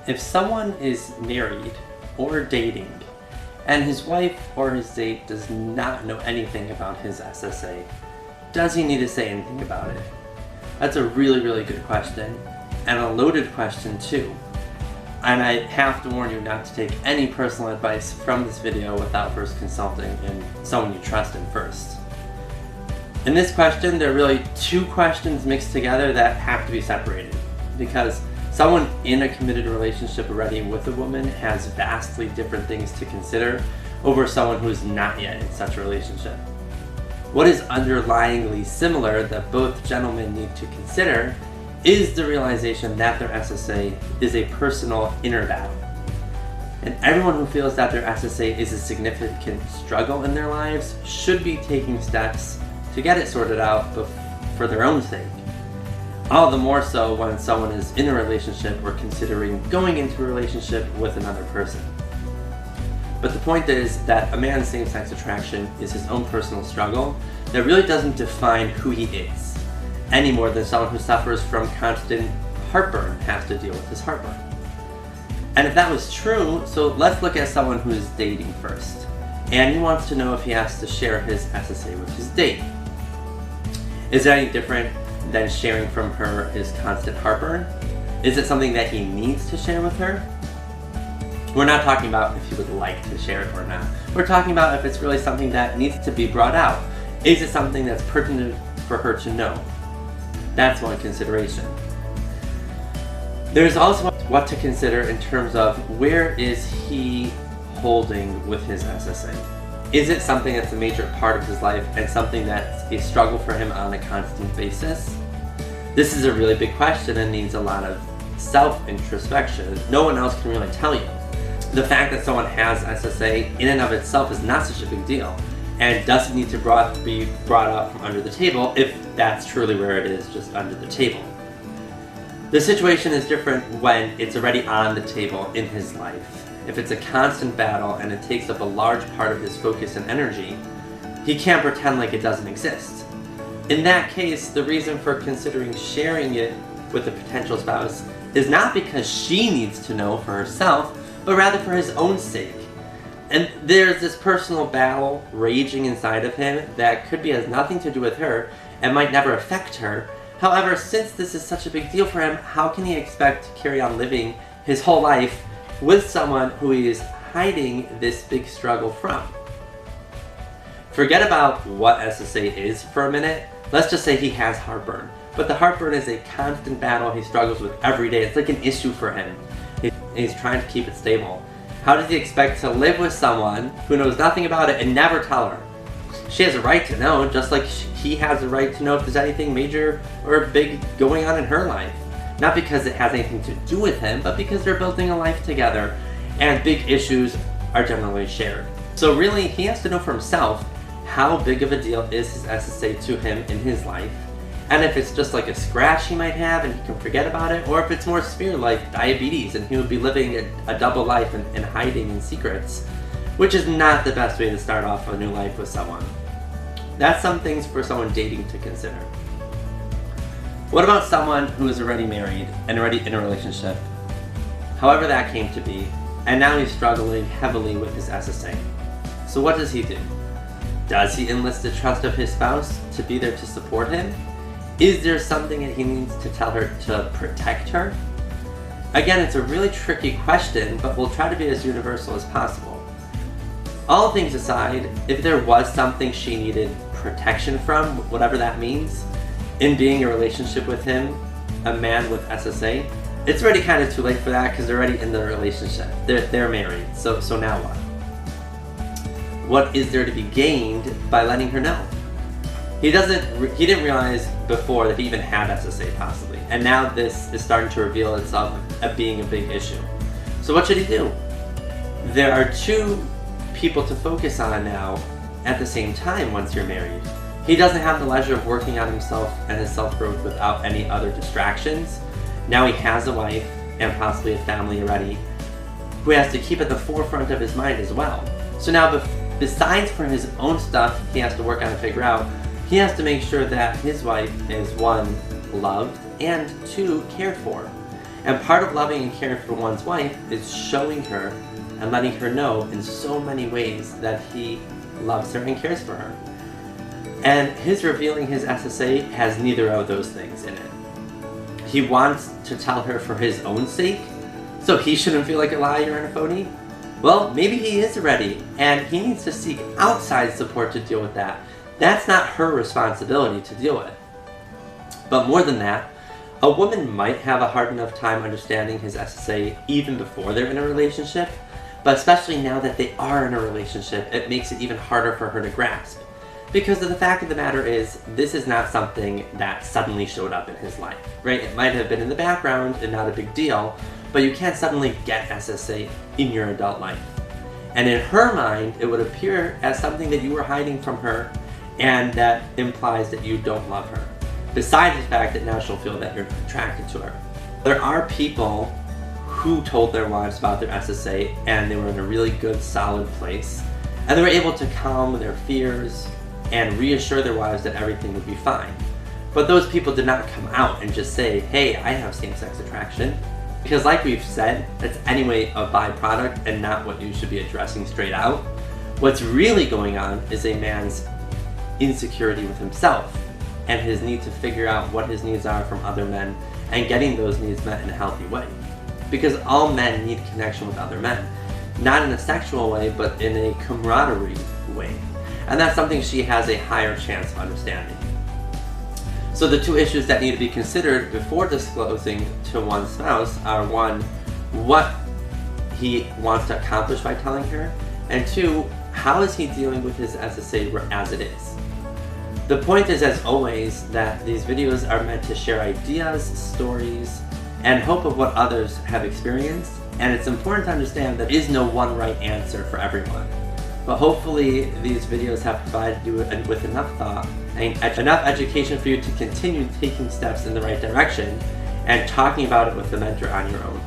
If someone is married or dating and his wife or his date does not know anything about his SSA, does he need to say anything about it? That's a really, really good question, and a loaded question too. And I have to warn you not to take any personal advice from this video without first consulting someone you trust in first. In this question, there are really two questions mixed together that have to be separated, because someone in a committed relationship already with a woman has vastly different things to consider over someone who is not yet in such a relationship. What is underlyingly similar that both gentlemen need to consider is the realization that their SSA is a personal inner battle. And everyone who feels that their SSA is a significant struggle in their lives should be taking steps to get it sorted out for their own sake. All the more so when someone is in a relationship or considering going into a relationship with another person. But the point is that a man's same-sex attraction is his own personal struggle that really doesn't define who he is, any more than someone who suffers from constant heartburn has to deal with his heartburn. And if that was true, so let's look at someone who is dating first. And he wants to know if he has to share his SSA with his date. Is it any different than sharing from her his constant heartburn? Is it something that he needs to share with her? We're not talking about if he would like to share it or not. We're talking about if it's really something that needs to be brought out. Is it something that's pertinent for her to know? That's one consideration. There's also what to consider in terms of where is he holding with his SSA. Is it something that's a major part of his life and something that's a struggle for him on a constant basis? This is a really big question and needs a lot of self-introspection. No one else can really tell you. The fact that someone has SSA in and of itself is not such a big deal and doesn't need to be brought up from under the table if that's truly where it is, just under the table. The situation is different when it's already on the table in his life. If it's a constant battle and it takes up a large part of his focus and energy, he can't pretend like it doesn't exist. In that case, the reason for considering sharing it with a potential spouse is not because she needs to know for herself, but rather for his own sake. And there's this personal battle raging inside of him that has nothing to do with her and might never affect her. However, since this is such a big deal for him, how can he expect to carry on living his whole life with someone who he is hiding this big struggle from? Forget about what SSA is for a minute. Let's just say he has heartburn. But the heartburn is a constant battle he struggles with every day. It's like an issue for him. He's trying to keep it stable. How does he expect to live with someone who knows nothing about it and never tell her? She has a right to know, just like he has a right to know if there's anything major or big going on in her life. Not because it has anything to do with him, but because they're building a life together and big issues are generally shared. So really, he has to know for himself how big of a deal is his SSA to him in his life, and if it's just like a scratch he might have and he can forget about it, or if it's more severe like diabetes and he would be living a double life and hiding in secrets, which is not the best way to start off a new life with someone. That's some things for someone dating to consider. What about someone who is already married and already in a relationship, however that came to be, and now he's struggling heavily with his SSA? So what does he do? Does he enlist the trust of his spouse to be there to support him? Is there something that he needs to tell her to protect her? Again, it's a really tricky question, but we'll try to be as universal as possible. All things aside, if there was something she needed protection from, whatever that means, in being in a relationship with him, a man with SSA, it's already kind of too late for that because they're already in the relationship. They're married, so now what? What is there to be gained by letting her know? He didn't realize before that he even had SSA possibly, and now this is starting to reveal itself as being a big issue. So what should he do? There are two people to focus on now at the same time once you're married. He doesn't have the leisure of working on himself and his self-growth without any other distractions. Now he has a wife and possibly a family already who has to keep at the forefront of his mind as well. So now besides for his own stuff he has to work on and figure out, he has to make sure that his wife is one, loved, and two, cared for. And part of loving and caring for one's wife is showing her and letting her know in so many ways that he loves her and cares for her. And his revealing his SSA has neither of those things in it. He wants to tell her for his own sake, so he shouldn't feel like a liar and a phony. Well, maybe he is ready, and he needs to seek outside support to deal with that. That's not her responsibility to deal with. But more than that, a woman might have a hard enough time understanding his SSA even before they're in a relationship, but especially now that they are in a relationship, it makes it even harder for her to grasp. Because the fact of the matter is, this is not something that suddenly showed up in his life, right? It might have been in the background and not a big deal, but you can't suddenly get SSA in your adult life. And in her mind, it would appear as something that you were hiding from her, and that implies that you don't love her. Besides the fact that now she'll feel that you're attracted to her. There are people who told their wives about their SSA, and they were in a really good, solid place, and they were able to calm their fears and reassure their wives that everything would be fine. But those people did not come out and just say, hey, I have same-sex attraction. Because like we've said, that's anyway a byproduct and not what you should be addressing straight out. What's really going on is a man's insecurity with himself and his need to figure out what his needs are from other men and getting those needs met in a healthy way. Because all men need connection with other men. Not in a sexual way, but in a camaraderie way. And that's something she has a higher chance of understanding. So the two issues that need to be considered before disclosing to one's spouse are, one, what he wants to accomplish by telling her, and two, how is he dealing with his SSA as it is. The point is, as always, that these videos are meant to share ideas, stories, and hope of what others have experienced, and it's important to understand that there is no one right answer for everyone. But hopefully these videos have provided you with enough thought and enough education for you to continue taking steps in the right direction and talking about it with the mentor on your own.